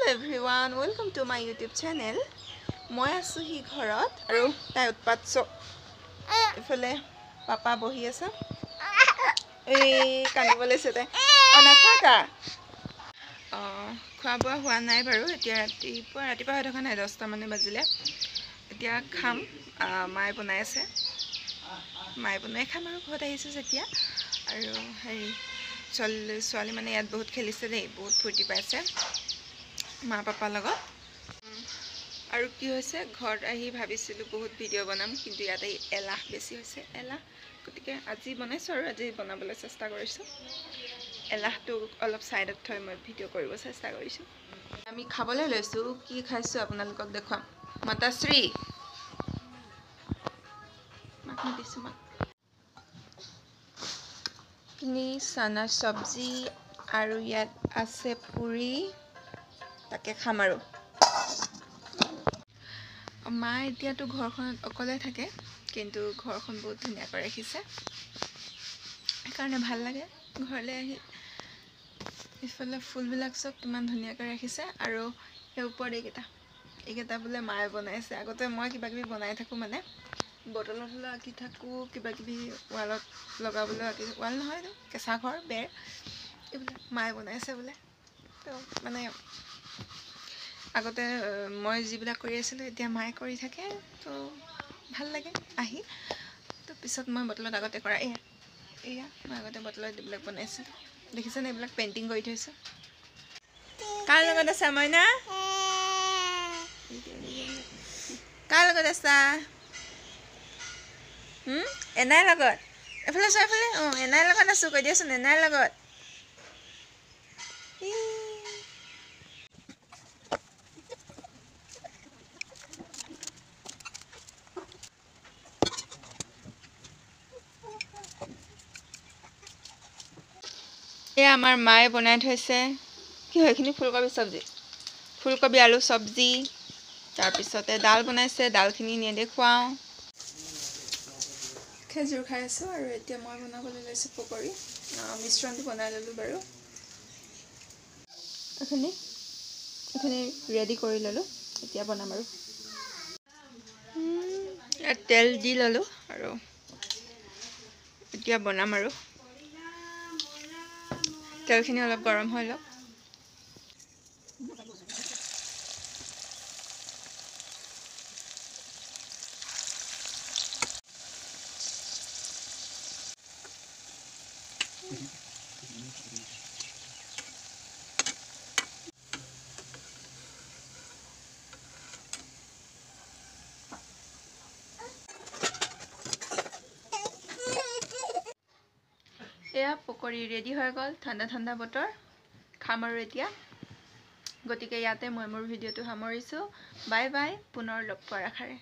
everyone, welcome to my YouTube channel. মই আছো হি ঘৰত আৰু তাই উৎপাত চক ইফালে পাপা বহি আছে এই কান্দিব লৈছে তাই অনাথাকা খোৱা বোৱা হোৱা নাই বাৰু এতিয়া ৰাতিপুৱা হৈ থকা নাই 10টা মানে বাজিলে এতিয়া খাম মায়ে বনাই আছে মায়ে বনাই খাম আৰু ঘৰত আহিছো যেতিয়া আৰু হেৰি ছোৱালী মানে ইয়াত বহুত খেলিছে দেই বহুত ফূৰ্তি পাইছে মা পাপা লগত আৰু কি হৈছে ঘৰত আহি ভাবিছিলো বহুত ভিডিঅ' বনাম কিন্তু ইয়াতে এলাহ বেছি হৈছে এলাহ গতিকে আজি বনাইছো আৰু আজি বনাবলৈ চেষ্টা কৰিছো এলাহটো অলপ সাইডত থৈ মই ভিডিঅ' কৰিব চেষ্টা কৰিছো আমি খাবলৈ লৈছো কি খাইছো আপোনালোকক দেখুৱাম মাতাশ্ৰী মাক দিছো মাক নি চানা সবজি আৰু ইয়াত আছে পুৰি তাকে খাম আৰু মা এতিয়াতো ঘৰখনত অকলে থাকে কিন্তু ঘৰখন বহুত ধুনীয়াকৈ ৰাখিছে সেইকাৰণে ভাল লাগে ঘৰলৈ আহি ইফালে ফুলবিলাক চব কিমান ধুনীয়াকৈ ৰাখিছে আৰু সেই ওপৰত এইকেইটা বোলে মায়ে বনাইছে আগতে মই কিবাকিবি বনাই থাকোঁ মানে বটলত হ'লেও আঁকি থাকোঁ কিবাকিবি ৱালত লগাবলৈ আঁকি ৱাল নহয় কেঁচা ঘৰ বেৰ এইবিলাক মায়ে বনাইছে বোলে তো মানে আগতে মই যিবিলাক কৰি আছিলোঁ এতিয়া মায়ে কৰি থাকে তো ভাল লাগে আহি তো পিছত মই বটলত আগতে কৰা এয়া মই আগতে বটলত এইবিলাক বনাইছিলোঁ দেখিছেনে এইবিলাক পেইণ্টিং কৰি থৈছোঁ কাৰ লগত আছা মইনা কাৰ লগত আছা এনাইৰ লগত এফালে চোৱা এফালে এনাইৰ লগত আছোঁ কৈ দিয়াচোন এনাইৰ লগত এয়া আমাৰ মায়ে বনাই থৈছে কি হয় এইখিনি ফুলকবি আলু চব্জি তাৰপিছতে দাল বনাইছে দালখিনি নেদেখুৱাওঁ খেজুৰ খাই আছোঁ আৰু এতিয়া মই বনাবলৈ লৈছোঁ পকৰি মিশ্ৰণটো বনাই ল'লোঁ বাৰু এইখিনি ৰেডি কৰি ল'লোঁ এতিয়া বনাম আৰু ইয়াত তেল দি ল'লোঁ আৰু এতিয়া বনাম আৰু তেলখিনি অলপ গৰম হৈ লওক এয়া পকৰি ৰেডি হৈ গ'ল ঠাণ্ডা বতৰ খাম আৰু এতিয়া গতিকে ইয়াতে মই মোৰ ভিডিঅ'টো সামৰিছোঁ বাই বাই পুনৰ লগ পোৱাৰ আশাৰে